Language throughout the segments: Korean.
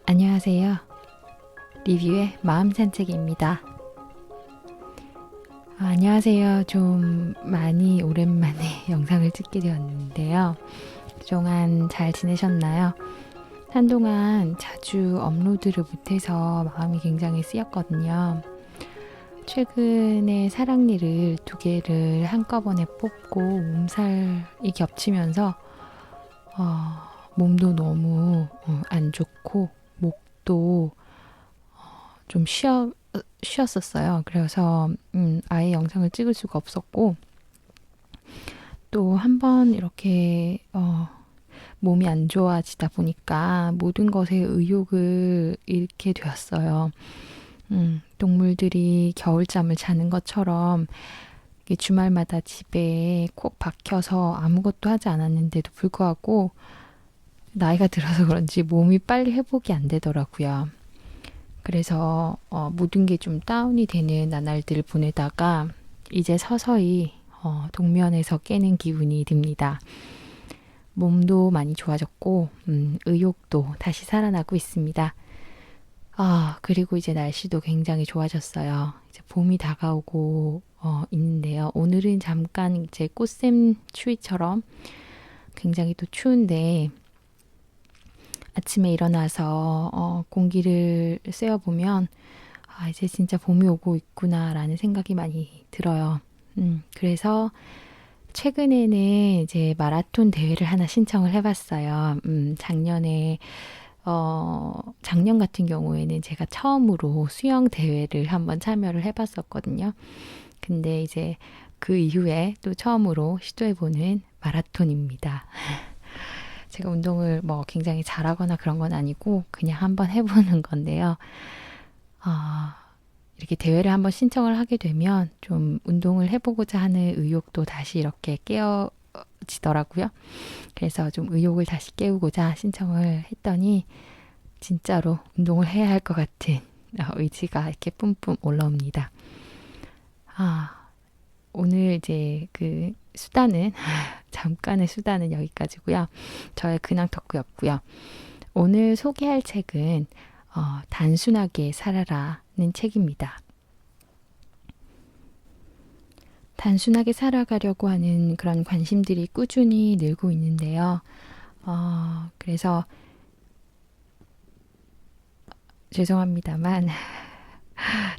안녕하세요. 리뷰의 마음 산책입니다. 안녕하세요. 좀 많이 오랜만에 영상을 찍게 되었는데요. 그동안 잘 지내셨나요? 한동안 자주 업로드를 못해서 마음이 굉장히 쓰였거든요. 최근에 사랑니를 2개를 한꺼번에 뽑고 몸살이 겹치면서 몸도 너무 안 좋고 목도 좀 쉬었었어요. 그래서 아예 영상을 찍을 수가 없었고 또 한 번 이렇게 몸이 안 좋아지다 보니까 모든 것에 의욕을 잃게 되었어요. 동물들이 겨울잠을 자는 것처럼 주말마다 집에 콕 박혀서 아무것도 하지 않았는데도 불구하고 나이가 들어서 그런지 몸이 빨리 회복이 안 되더라고요. 그래서 모든 게 좀 다운이 되는 나날들을 보내다가 이제 서서히 동면에서 깨는 기분이 듭니다. 몸도 많이 좋아졌고 의욕도 다시 살아나고 있습니다. 그리고 이제 날씨도 굉장히 좋아졌어요. 이제 봄이 다가오고 있는데요. 오늘은 잠깐 이제 꽃샘 추위처럼 굉장히 또 추운데 아침에 일어나서 공기를 쐬어보면 이제 진짜 봄이 오고 있구나라는 생각이 많이 들어요. 그래서 최근에는 이제 마라톤 대회를 하나 신청을 해봤어요. 작년 같은 경우에는 제가 처음으로 수영 대회를 한번 참여를 해봤었거든요. 근데 이제 그 이후에 또 처음으로 시도해보는 마라톤입니다. 제가 운동을 굉장히 잘하거나 그런 건 아니고 그냥 한번 해보는 건데요. 이렇게 대회를 한번 신청을 하게 되면 좀 운동을 해보고자 하는 의욕도 다시 이렇게 깨어지더라고요. 그래서 좀 의욕을 다시 깨우고자 신청을 했더니 진짜로 운동을 해야 할 것 같은 의지가 이렇게 뿜뿜 올라옵니다. 오늘 이제 그 수다는 잠깐의 수다는 여기까지고요. 저의 근황 토크였고요. 오늘 소개할 책은 단순하게 살아라는 책입니다. 단순하게 살아가려고 하는 그런 관심들이 꾸준히 늘고 있는데요. 그래서 죄송합니다만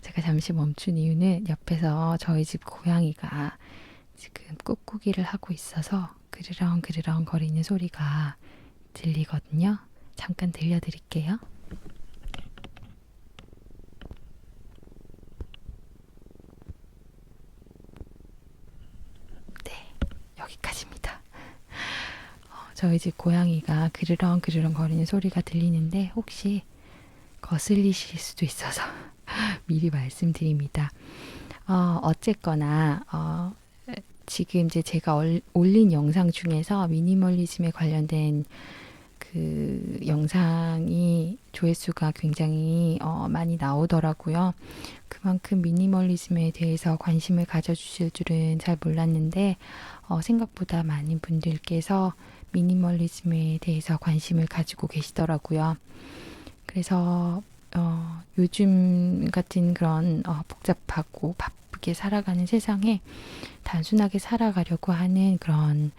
제가 잠시 멈춘 이유는 옆에서 저희 집 고양이가 지금 꾹꾹이를 하고 있어서 그르렁 거리는 소리가 들리거든요. 잠깐 들려드릴게요. 네, 여기까지입니다. 저희 집 고양이가 그르렁 거리는 소리가 들리는데 혹시 거슬리실 수도 있어서 미리 말씀드립니다. 어쨌거나 지금 이제 제가 올린 영상 중에서 미니멀리즘에 관련된 그 영상이 조회수가 굉장히 많이 나오더라고요. 그만큼 미니멀리즘에 대해서 관심을 가져주실 줄은 잘 몰랐는데 생각보다 많은 분들께서 미니멀리즘에 대해서 관심을 가지고 계시더라고요. 그래서 요즘 같은 그런 복잡하고 바쁘게 살아가는 세상에 단순하게 살아가려고 하는 그런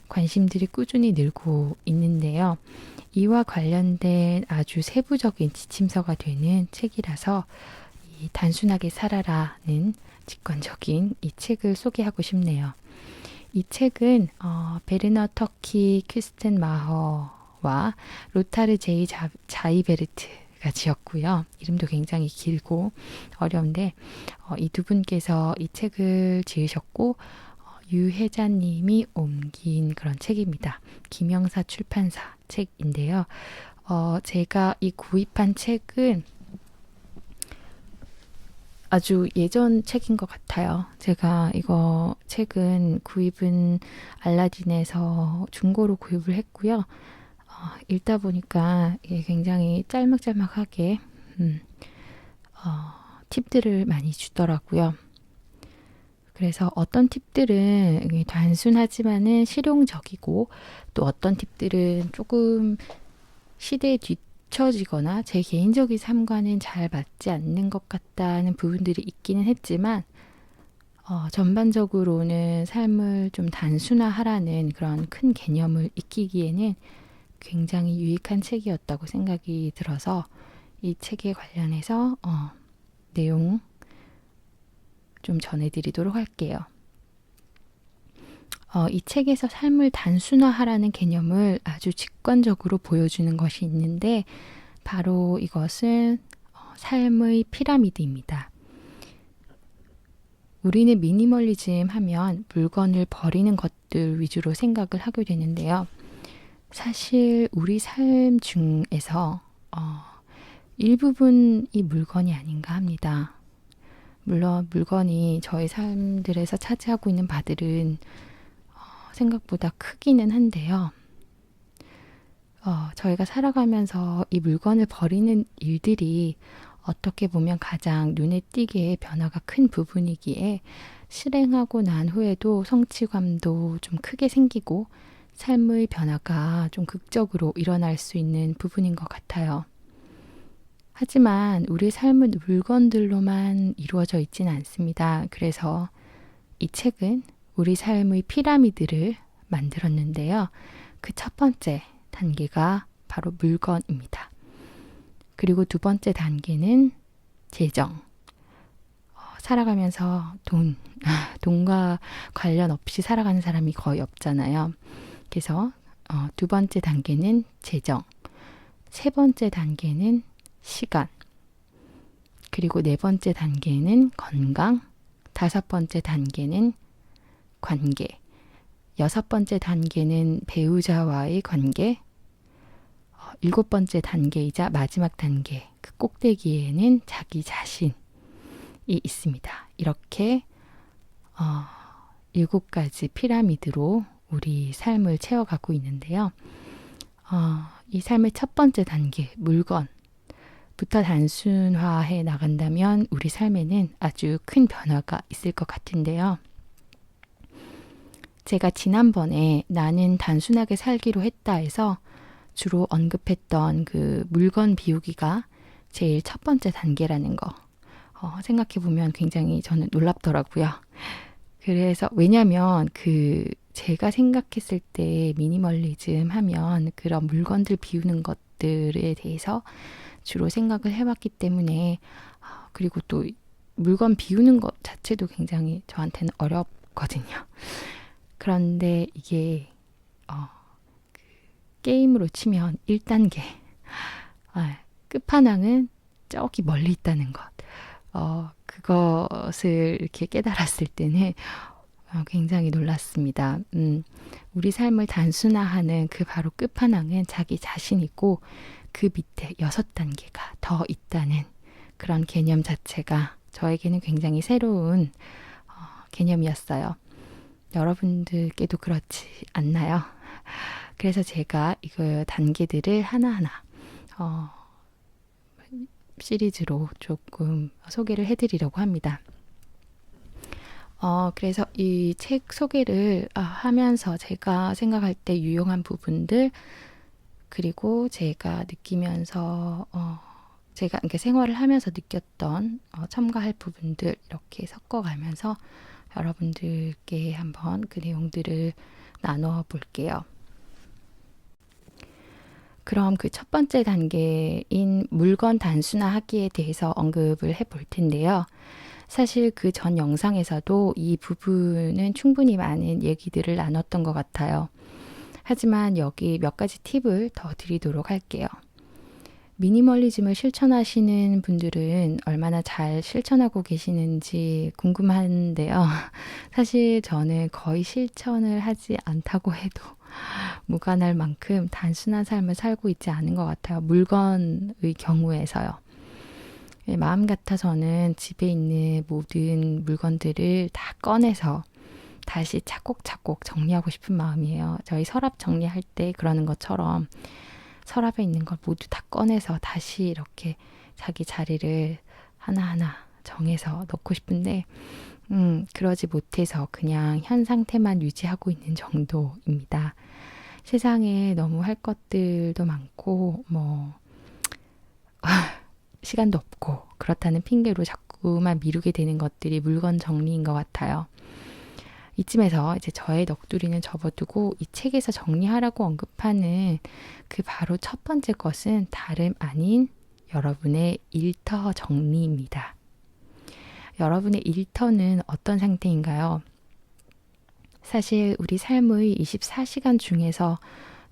관심들이 꾸준히 늘고 있는데요. 이와 관련된 아주 세부적인 지침서가 되는 책이라서 이 단순하게 살아라는 직관적인 이 책을 소개하고 싶네요. 이 책은 베르너 터키 퀴스텐마허와 로타르 제이 자이베르트가 지었고요. 이름도 굉장히 길고 어려운데 이 두 분께서 이 책을 지으셨고 유혜자님이 옮긴 그런 책입니다. 김영사 출판사 책인데요. 제가 이 구입한 책은 아주 예전 책인 것 같아요. 제가 이거 책은 구입은 알라딘에서 중고로 구입을 했고요. 읽다 보니까 이게 굉장히 짤막짤막하게 팁들을 많이 주더라고요. 그래서 어떤 팁들은 단순하지만은 실용적이고 또 어떤 팁들은 조금 시대에 뒤처지거나 제 개인적인 삶과는 잘 맞지 않는 것 같다는 부분들이 있기는 했지만 전반적으로는 삶을 좀 단순화하라는 그런 큰 개념을 익히기에는 굉장히 유익한 책이었다고 생각이 들어서 이 책에 관련해서 내용 좀 전해드리도록 할게요. 이 책에서 삶을 단순화하라는 개념을 아주 직관적으로 보여주는 것이 있는데 바로 이것은 삶의 피라미드입니다. 우리는 미니멀리즘 하면 물건을 버리는 것들 위주로 생각을 하게 되는데요. 사실 우리 삶 중에서 일부분이 물건이 아닌가 합니다. 물론 물건이 저희 삶들에서 차지하고 있는 바들은 생각보다 크기는 한데요. 저희가 살아가면서 이 물건을 버리는 일들이 어떻게 보면 가장 눈에 띄게 변화가 큰 부분이기에 실행하고 난 후에도 성취감도 좀 크게 생기고 삶의 변화가 좀 극적으로 일어날 수 있는 부분인 것 같아요. 하지만 우리 삶은 물건들로만 이루어져 있지는 않습니다. 그래서 이 책은 우리 삶의 피라미드를 만들었는데요. 그 첫 번째 단계가 바로 물건입니다. 그리고 두 번째 단계는 재정. 살아가면서 돈과 관련 없이 살아가는 사람이 거의 없잖아요. 그래서 두 번째 단계는 재정, 세 번째 단계는 시간, 그리고 네 번째 단계는 건강, 다섯 번째 단계는 관계, 여섯 번째 단계는 배우자와의 관계, 일곱 번째 단계이자 마지막 단계, 그 꼭대기에는 자기 자신이 있습니다. 이렇게 일곱 가지 피라미드로 우리 삶을 채워가고 있는데요. 이 삶의 첫 번째 단계, 물건부터 단순화해 나간다면 우리 삶에는 아주 큰 변화가 있을 것 같은데요. 제가 지난번에 나는 단순하게 살기로 했다 해서 주로 언급했던 그 물건 비우기가 제일 첫 번째 단계라는 거 생각해보면 굉장히 저는 놀랍더라고요. 그래서 왜냐면 제가 생각했을 때 미니멀리즘 하면 그런 물건들 비우는 것들에 대해서 주로 생각을 해왔기 때문에 그리고 또 물건 비우는 것 자체도 굉장히 저한테는 어렵거든요. 그런데 이게 게임으로 치면 1단계 끝판왕은 저기 멀리 있다는 것 그것을 이렇게 깨달았을 때는 굉장히 놀랐습니다. 우리 삶을 단순화하는 그 바로 끝판왕은 자기 자신이고 그 밑에 6단계가 더 있다는 그런 개념 자체가 저에게는 굉장히 새로운 개념이었어요. 여러분들께도 그렇지 않나요? 그래서 제가 이거 단계들을 하나하나 시리즈로 조금 소개를 해드리려고 합니다. 그래서 이 책 소개를 하면서 제가 생각할 때 유용한 부분들 그리고 제가 느끼면서 제가 이렇게 생활을 하면서 느꼈던 첨가할 부분들 이렇게 섞어가면서 여러분들께 한번 그 내용들을 나눠 볼게요. 그럼 그 첫 번째 단계인 물건 단순화하기에 대해서 언급을 해볼 텐데요. 사실 그 전 영상에서도 이 부분은 충분히 많은 얘기들을 나눴던 것 같아요. 하지만 여기 몇 가지 팁을 더 드리도록 할게요. 미니멀리즘을 실천하시는 분들은 얼마나 잘 실천하고 계시는지 궁금한데요. 사실 저는 거의 실천을 하지 않다고 해도 무관할 만큼 단순한 삶을 살고 있지 않은 것 같아요. 물건의 경우에서요. 마음 같아서는 집에 있는 모든 물건들을 다 꺼내서 다시 차곡차곡 정리하고 싶은 마음이에요. 저희 서랍 정리할 때 그러는 것처럼 서랍에 있는 걸 모두 다 꺼내서 다시 이렇게 자기 자리를 하나하나 정해서 넣고 싶은데 그러지 못해서 그냥 현 상태만 유지하고 있는 정도입니다. 세상에 너무 할 것들도 많고 시간도 없고 그렇다는 핑계로 자꾸만 미루게 되는 것들이 물건 정리인 것 같아요. 이쯤에서 이제 저의 넋두리는 접어두고 이 책에서 정리하라고 언급하는 그 바로 첫 번째 것은 다름 아닌 여러분의 일터 정리입니다. 여러분의 일터는 어떤 상태인가요? 사실 우리 삶의 24시간 중에서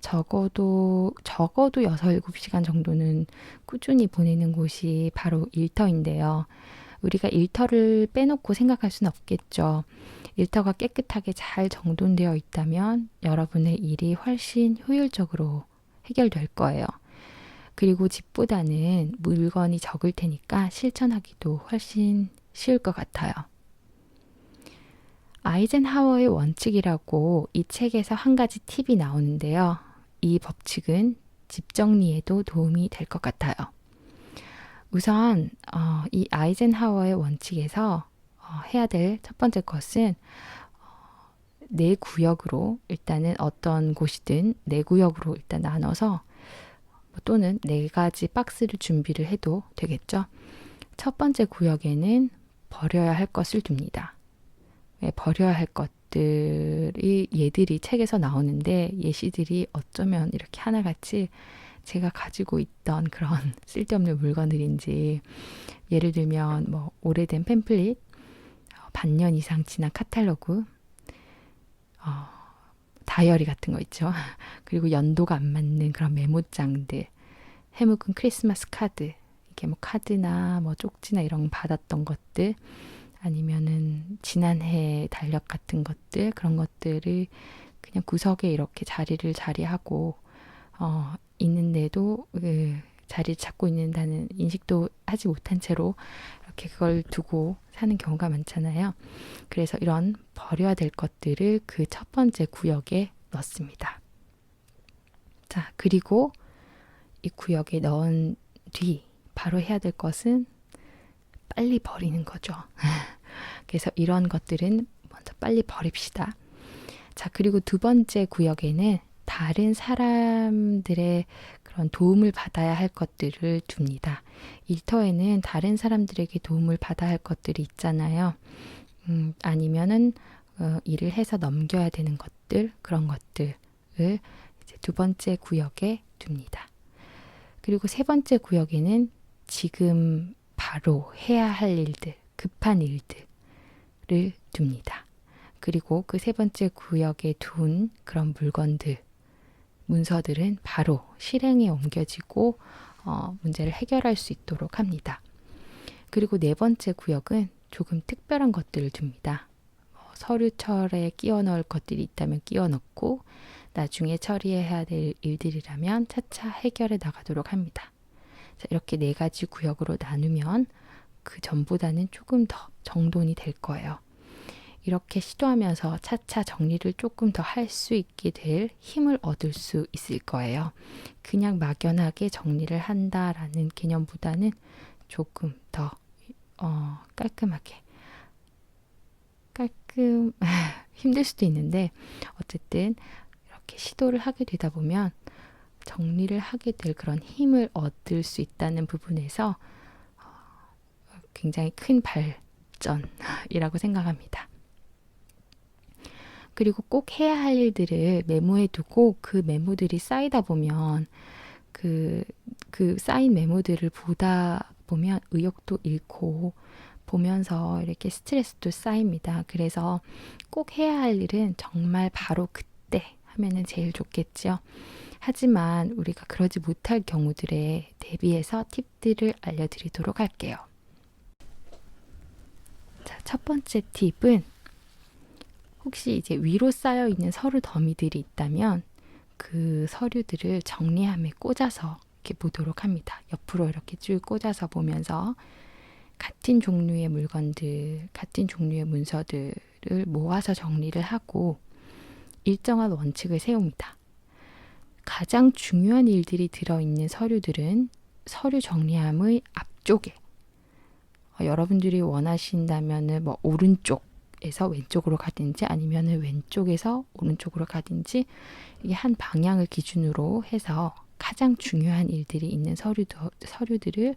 적어도 6, 7시간 정도는 꾸준히 보내는 곳이 바로 일터인데요. 우리가 일터를 빼놓고 생각할 수는 없겠죠. 일터가 깨끗하게 잘 정돈되어 있다면 여러분의 일이 훨씬 효율적으로 해결될 거예요. 그리고 집보다는 물건이 적을 테니까 실천하기도 훨씬 쉬울 것 같아요. 아이젠하워의 원칙이라고 이 책에서 한 가지 팁이 나오는데요. 이 법칙은 집 정리에도 도움이 될 것 같아요. 우선 이 아이젠하워의 원칙에서 해야 될 첫 번째 것은 네 구역으로 일단은 어떤 곳이든 네 구역으로 일단 나눠서 또는 네 가지 박스를 준비를 해도 되겠죠. 첫 번째 구역에는 버려야 할 것을 둡니다. 버려야 할 것들이 예들이 책에서 나오는데 예시들이 어쩌면 이렇게 하나같이 제가 가지고 있던 그런 쓸데없는 물건들인지, 예를 들면 뭐 오래된 팸플릿, 반년 이상 지난 카탈로그, 다이어리 같은 거 있죠. 그리고 연도가 안 맞는 그런 메모장들, 해묵은 크리스마스 카드, 이게 뭐 카드나 뭐 쪽지나 이런 거 받았던 것들, 아니면은 지난해 달력 같은 것들, 그런 것들을 그냥 구석에 이렇게 자리하고 있는데도 자리를 찾고 있는다는 인식도 하지 못한 채로 이렇게 그걸 두고 사는 경우가 많잖아요. 그래서 이런 버려야 될 것들을 그 첫 번째 구역에 넣습니다. 자, 그리고 이 구역에 넣은 뒤 바로 해야 될 것은 빨리 버리는 거죠. 그래서 이런 것들은 먼저 빨리 버립시다. 자, 그리고 두 번째 구역에는 다른 사람들의 그런 도움을 받아야 할 것들을 둡니다. 일터에는 다른 사람들에게 도움을 받아야 할 것들이 있잖아요. 아니면은 일을 해서 넘겨야 되는 것들, 그런 것들을 이제 두 번째 구역에 둡니다. 그리고 세 번째 구역에는 지금 바로 해야 할 일들, 급한 일들을 둡니다. 그리고 그 세 번째 구역에 둔 그런 물건들, 문서들은 바로 실행에 옮겨지고 문제를 해결할 수 있도록 합니다. 그리고 네 번째 구역은 조금 특별한 것들을 둡니다. 서류철에 끼워 넣을 것들이 있다면 끼워 넣고, 나중에 처리해야 될 일들이라면 차차 해결해 나가도록 합니다. 자, 이렇게 네 가지 구역으로 나누면 그 전보다는 조금 더 정돈이 될 거예요. 이렇게 시도하면서 차차 정리를 조금 더 할 수 있게 될 힘을 얻을 수 있을 거예요. 그냥 막연하게 정리를 한다라는 개념보다는 조금 더 깔끔하게, 힘들 수도 있는데 어쨌든 이렇게 시도를 하게 되다 보면 정리를 하게 될 그런 힘을 얻을 수 있다는 부분에서 굉장히 큰 발전이라고 생각합니다. 그리고 꼭 해야 할 일들을 메모해 두고 그 메모들이 쌓이다 보면 그 쌓인 메모들을 보다 보면 의욕도 잃고 보면서 이렇게 스트레스도 쌓입니다. 그래서 꼭 해야 할 일은 정말 바로 그때 하면은 제일 좋겠죠. 하지만 우리가 그러지 못할 경우들에 대비해서 팁들을 알려드리도록 할게요. 자, 첫 번째 팁은 혹시 이제 위로 쌓여 있는 서류 더미들이 있다면 그 서류들을 정리함에 꽂아서 이렇게 보도록 합니다. 옆으로 이렇게 쭉 꽂아서 보면서 같은 종류의 물건들, 같은 종류의 문서들을 모아서 정리를 하고 일정한 원칙을 세웁니다. 가장 중요한 일들이 들어있는 서류들은 서류 정리함의 앞쪽에, 여러분들이 원하신다면은 뭐 오른쪽에서 왼쪽으로 가든지 아니면은 왼쪽에서 오른쪽으로 가든지, 이게 한 방향을 기준으로 해서 가장 중요한 일들이 있는 서류들을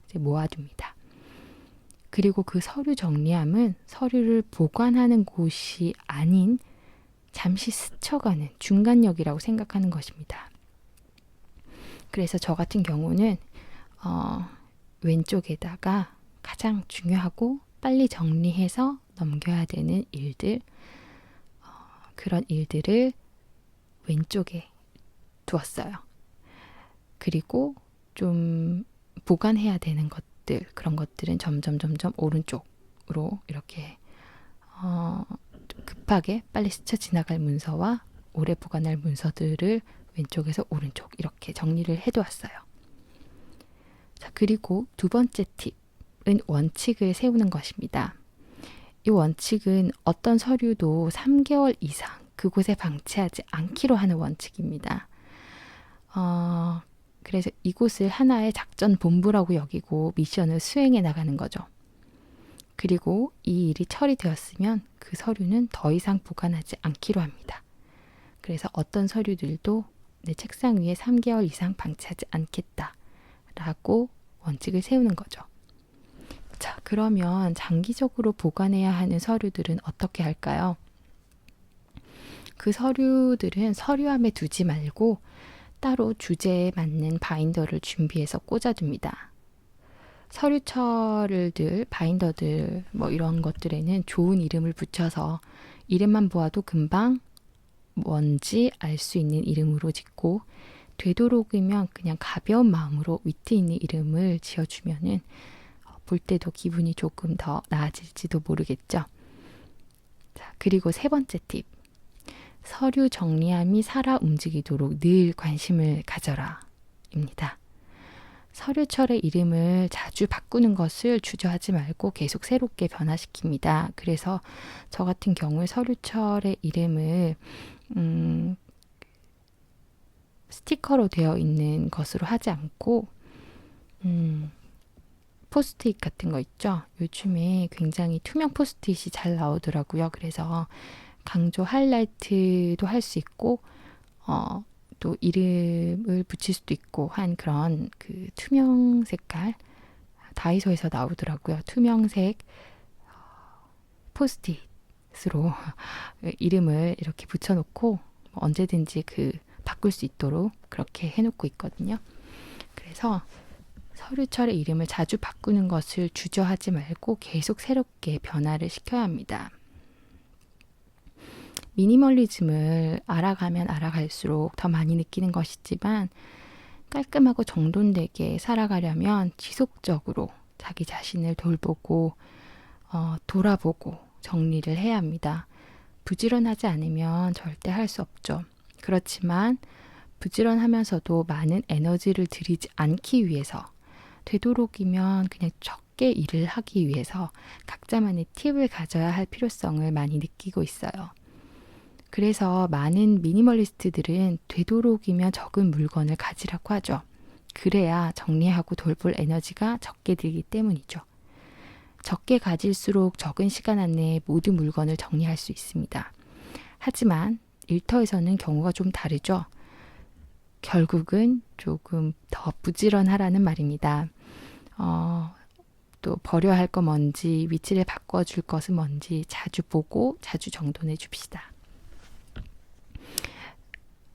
이제 모아둡니다. 그리고 그 서류 정리함은 서류를 보관하는 곳이 아닌 잠시 스쳐가는 중간역이라고 생각하는 것입니다. 그래서 저 같은 경우는 왼쪽에다가 가장 중요하고 빨리 정리해서 넘겨야 되는 일들, 그런 일들을 왼쪽에 두었어요. 그리고 좀 보관해야 되는 것들, 그런 것들은 점점 오른쪽으로 이렇게 좀 급하게 빨리 스쳐 지나갈 문서와 오래 보관할 문서들을 왼쪽에서 오른쪽 이렇게 정리를 해두었어요. 자, 그리고 두 번째 팁은 원칙을 세우는 것입니다. 이 원칙은 어떤 서류도 3개월 이상 그곳에 방치하지 않기로 하는 원칙입니다. 그래서 이곳을 하나의 작전 본부라고 여기고 미션을 수행해 나가는 거죠. 그리고 이 일이 처리되었으면 그 서류는 더 이상 보관하지 않기로 합니다. 그래서 어떤 서류들도 내 책상 위에 3개월 이상 방치하지 않겠다라고 원칙을 세우는 거죠. 자, 그러면 장기적으로 보관해야 하는 서류들은 어떻게 할까요? 그 서류들은 서류함에 두지 말고 따로 주제에 맞는 바인더를 준비해서 꽂아둡니다. 서류철들, 바인더들 뭐 이런 것들에는 좋은 이름을 붙여서 이름만 보아도 금방 뭔지 알 수 있는 이름으로 짓고 되도록이면 그냥 가벼운 마음으로 위트 있는 이름을 지어주면은 볼 때도 기분이 조금 더 나아질지도 모르겠죠. 자, 그리고 세 번째 팁. 서류 정리함이 살아 움직이도록 늘 관심을 가져라 입니다. 서류철의 이름을 자주 바꾸는 것을 주저하지 말고 계속 새롭게 변화시킵니다. 그래서 저 같은 경우에 서류철의 이름을 스티커로 되어 있는 것으로 하지 않고 포스트잇 같은 거 있죠. 요즘에 굉장히 투명 포스트잇이 잘 나오더라고요. 그래서 강조 하이라이트도 할 수 있고 또 이름을 붙일 수도 있고 한 그런 그 투명 색깔 다이소에서 나오더라고요. 투명색 포스트잇으로 이름을 이렇게 붙여놓고 언제든지 바꿀 수 있도록 그렇게 해놓고 있거든요. 그래서 서류철의 이름을 자주 바꾸는 것을 주저하지 말고 계속 새롭게 변화를 시켜야 합니다. 미니멀리즘을 알아가면 알아갈수록 더 많이 느끼는 것이지만 깔끔하고 정돈되게 살아가려면 지속적으로 자기 자신을 돌보고 돌아보고 정리를 해야 합니다. 부지런하지 않으면 절대 할 수 없죠. 그렇지만 부지런하면서도 많은 에너지를 들이지 않기 위해서 되도록이면 그냥 적게 일을 하기 위해서 각자만의 팁을 가져야 할 필요성을 많이 느끼고 있어요. 그래서 많은 미니멀리스트들은 되도록이면 적은 물건을 가지라고 하죠. 그래야 정리하고 돌볼 에너지가 적게 들기 때문이죠. 적게 가질수록 적은 시간 안에 모든 물건을 정리할 수 있습니다. 하지만 일터에서는 경우가 좀 다르죠. 결국은 조금 더 부지런하라는 말입니다. 또 버려야 할 거 뭔지, 위치를 바꿔줄 것은 뭔지 자주 보고 자주 정돈해 줍시다.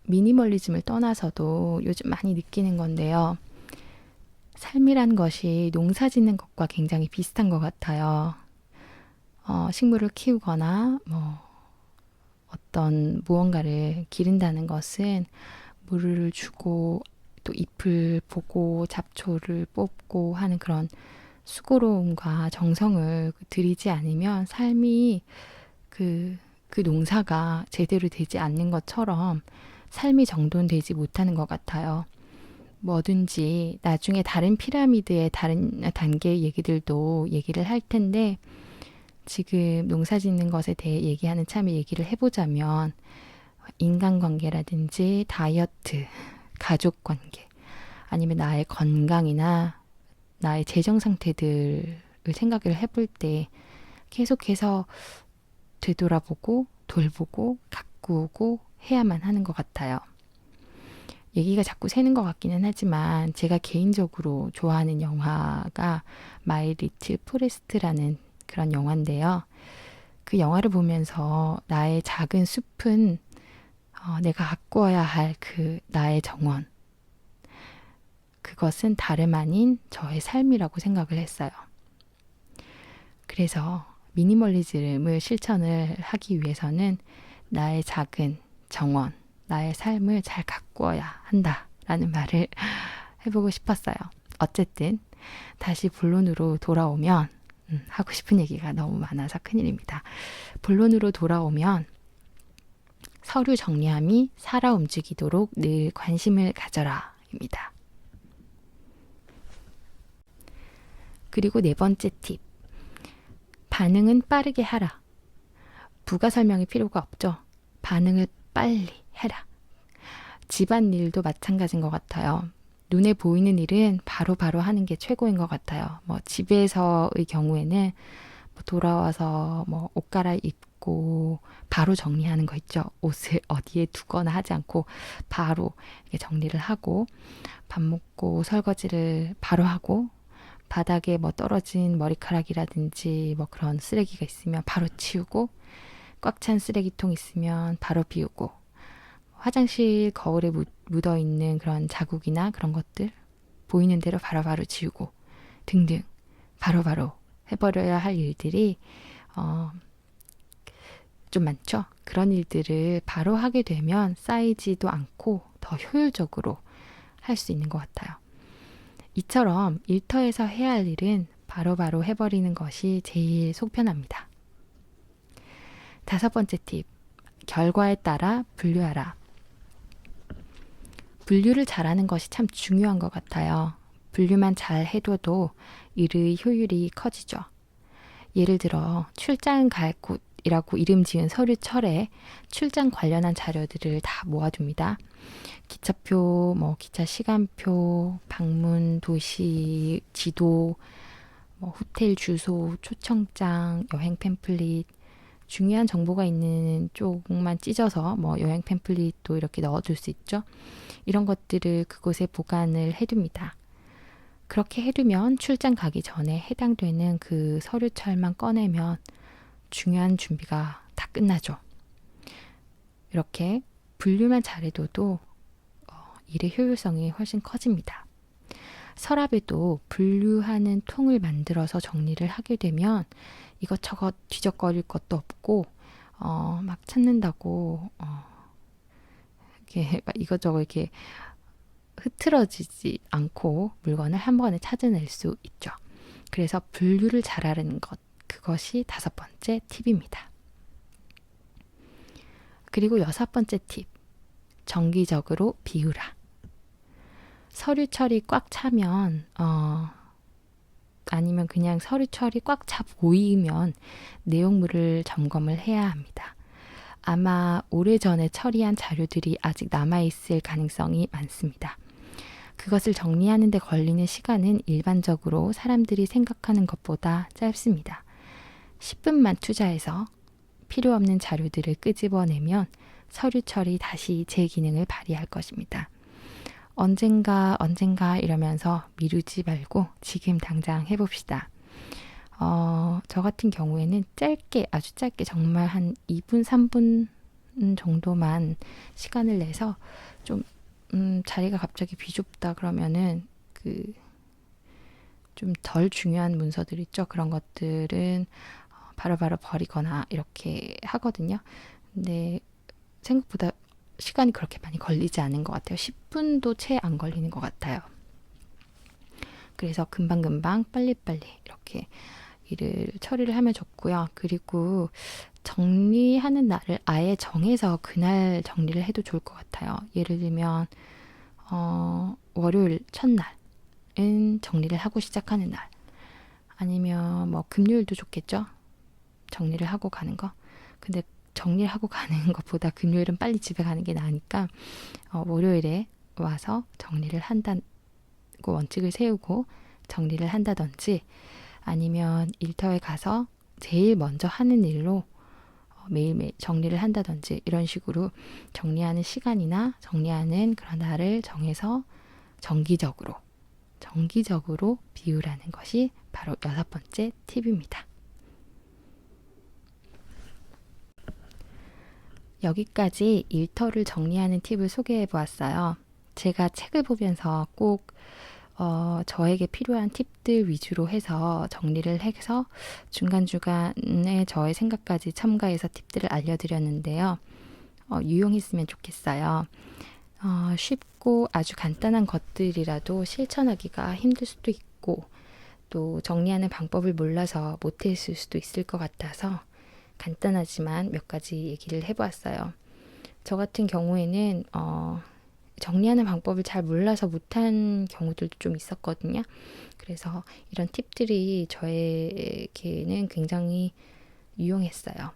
미니멀리즘을 떠나서도 요즘 많이 느끼는 건데요. 삶이란 것이 농사 짓는 것과 굉장히 비슷한 것 같아요. 식물을 키우거나 어떤 무언가를 기른다는 것은 물을 주고 또 잎을 보고 잡초를 뽑고 하는 그런 수고로움과 정성을 들이지 않으면 삶이 그 농사가 제대로 되지 않는 것처럼 삶이 정돈되지 못하는 것 같아요. 뭐든지 나중에 다른 피라미드의 다른 단계의 얘기들도 얘기를 할 텐데 지금 농사 짓는 것에 대해 얘기하는 참에 얘기를 해보자면 인간관계라든지 다이어트, 가족관계 아니면 나의 건강이나 나의 재정 상태들을 생각을 해볼 때 계속해서 되돌아보고 돌보고 가꾸고 해야만 하는 것 같아요. 얘기가 자꾸 새는 것 같기는 하지만 제가 개인적으로 좋아하는 영화가 마이 리틀 포레스트라는 그런 영화인데요. 그 영화를 보면서 나의 작은 숲은 내가 가꾸어야 할 그 나의 정원, 그것은 다름 아닌 저의 삶이라고 생각을 했어요. 그래서 미니멀리즘을 실천을 하기 위해서는 나의 작은 정원, 나의 삶을 잘 가꾸어야 한다라는 말을 해보고 싶었어요. 어쨌든 다시 본론으로 돌아오면 하고 싶은 얘기가 너무 많아서 큰일입니다. 본론으로 돌아오면 서류 정리함이 살아 움직이도록 늘 관심을 가져라입니다. 그리고 네 번째 팁. 반응은 빠르게 하라. 부가 설명이 필요가 없죠. 반응을 빨리 해라. 집안일도 마찬가지인 것 같아요. 눈에 보이는 일은 바로바로 하는 게 최고인 것 같아요. 집에서의 경우에는 돌아와서 옷 갈아입고 바로 정리하는 거 있죠. 옷을 어디에 두거나 하지 않고 바로 이렇게 정리를 하고, 밥 먹고 설거지를 바로 하고, 바닥에 떨어진 머리카락이라든지 그런 쓰레기가 있으면 바로 치우고, 꽉 찬 쓰레기통 있으면 바로 비우고, 화장실 거울에 묻어 있는 그런 자국이나 그런 것들 보이는 대로 바로바로 지우고 등등 바로바로 해버려야 할 일들이 좀 많죠. 그런 일들을 바로 하게 되면 쌓이지도 않고 더 효율적으로 할 수 있는 것 같아요. 이처럼 일터에서 해야 할 일은 바로바로 해버리는 것이 제일 속 편합니다. 다섯 번째 팁. 결과에 따라 분류하라. 분류를 잘하는 것이 참 중요한 것 같아요. 분류만 잘 해둬도 일의 효율이 커지죠. 예를 들어 출장 갈 곳이라고 이름 지은 서류철에 출장 관련한 자료들을 다 모아둡니다. 기차표, 기차 시간표, 방문 도시 지도, 호텔 주소, 초청장, 여행 팸플릿, 중요한 정보가 있는 쪽만 찢어서 여행 팸플릿도 이렇게 넣어둘 수 있죠. 이런 것들을 그곳에 보관을 해둡니다. 그렇게 해두면 출장 가기 전에 해당되는 그 서류철만 꺼내면 중요한 준비가 다 끝나죠. 이렇게 분류만 잘해둬도 일의 효율성이 훨씬 커집니다. 서랍에도 분류하는 통을 만들어서 정리를 하게 되면 이것저것 뒤적거릴 것도 없고 막 찾는다고 이렇게 막 이것저것 이렇게 흐트러지지 않고 물건을 한 번에 찾아낼 수 있죠. 그래서 분류를 잘하는 것, 그것이 다섯 번째 팁입니다. 그리고 여섯 번째 팁, 정기적으로 비우라. 서류철이 꽉 차면 아니면 그냥 서류철이 꽉 차 보이면 내용물을 점검을 해야 합니다. 아마 오래전에 처리한 자료들이 아직 남아있을 가능성이 많습니다. 그것을 정리하는 데 걸리는 시간은 일반적으로 사람들이 생각하는 것보다 짧습니다. 10분만 투자해서 필요 없는 자료들을 끄집어내면 서류철이 다시 제 기능을 발휘할 것입니다. 언젠가 이러면서 미루지 말고 지금 당장 해봅시다. 저 같은 경우에는 아주 짧게 정말 한 2분, 3분 정도만 시간을 내서 좀 자리가 갑자기 비좁다 그러면은 좀 덜 중요한 문서들 있죠. 그런 것들은 바로바로 버리거나 이렇게 하거든요. 근데 생각보다 시간이 그렇게 많이 걸리지 않은 것 같아요. 10분도 채 안 걸리는 것 같아요. 그래서 금방금방 빨리빨리 이렇게 일을 처리를 하면 좋고요. 그리고 정리하는 날을 아예 정해서 그날 정리를 해도 좋을 것 같아요. 예를 들면 월요일 첫날은 정리를 하고 시작하는 날, 아니면 금요일도 좋겠죠. 정리를 하고 가는 거. 근데 정리를 하고 가는 것보다 금요일은 빨리 집에 가는 게 나으니까 월요일에 와서 정리를 한다고 원칙을 세우고 정리를 한다든지, 아니면 일터에 가서 제일 먼저 하는 일로 매일매일 정리를 한다든지 이런 식으로 정리하는 시간이나 정리하는 그런 날을 정해서 정기적으로 비우라는 것이 바로 6번째 팁입니다. 여기까지 일터를 정리하는 팁을 소개해 보았어요. 제가 책을 보면서 꼭 저에게 필요한 팁들 위주로 해서 정리를 해서 중간중간에 저의 생각까지 첨가해서 팁들을 알려드렸는데요. 유용했으면 좋겠어요. 쉽고 아주 간단한 것들이라도 실천하기가 힘들 수도 있고 또 정리하는 방법을 몰라서 못했을 수도 있을 것 같아서 간단하지만 몇 가지 얘기를 해보았어요. 저 같은 경우에는 정리하는 방법을 잘 몰라서 못한 경우들도 좀 있었거든요. 그래서 이런 팁들이 저에게는 굉장히 유용했어요.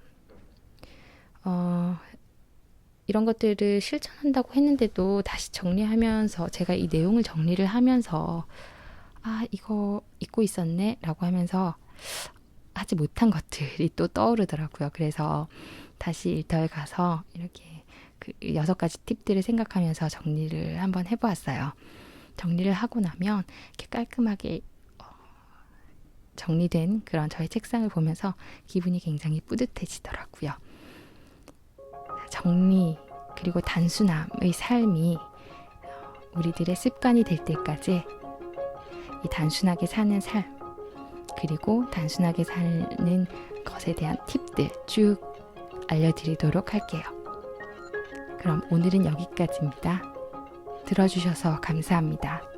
이런 것들을 실천한다고 했는데도 다시 정리하면서 제가 이 내용을 정리를 하면서 이거 잊고 있었네 라고 하면서 하지 못한 것들이 또 떠오르더라고요. 그래서 다시 일터에 가서 이렇게 그 6가지 팁들을 생각하면서 정리를 한번 해보았어요. 정리를 하고 나면 이렇게 깔끔하게 정리된 그런 저의 책상을 보면서 기분이 굉장히 뿌듯해지더라고요. 정리 그리고 단순함의 삶이 우리들의 습관이 될 때까지 이 단순하게 사는 삶 그리고 단순하게 사는 것에 대한 팁들 쭉 알려드리도록 할게요. 그럼 오늘은 여기까지입니다. 들어주셔서 감사합니다.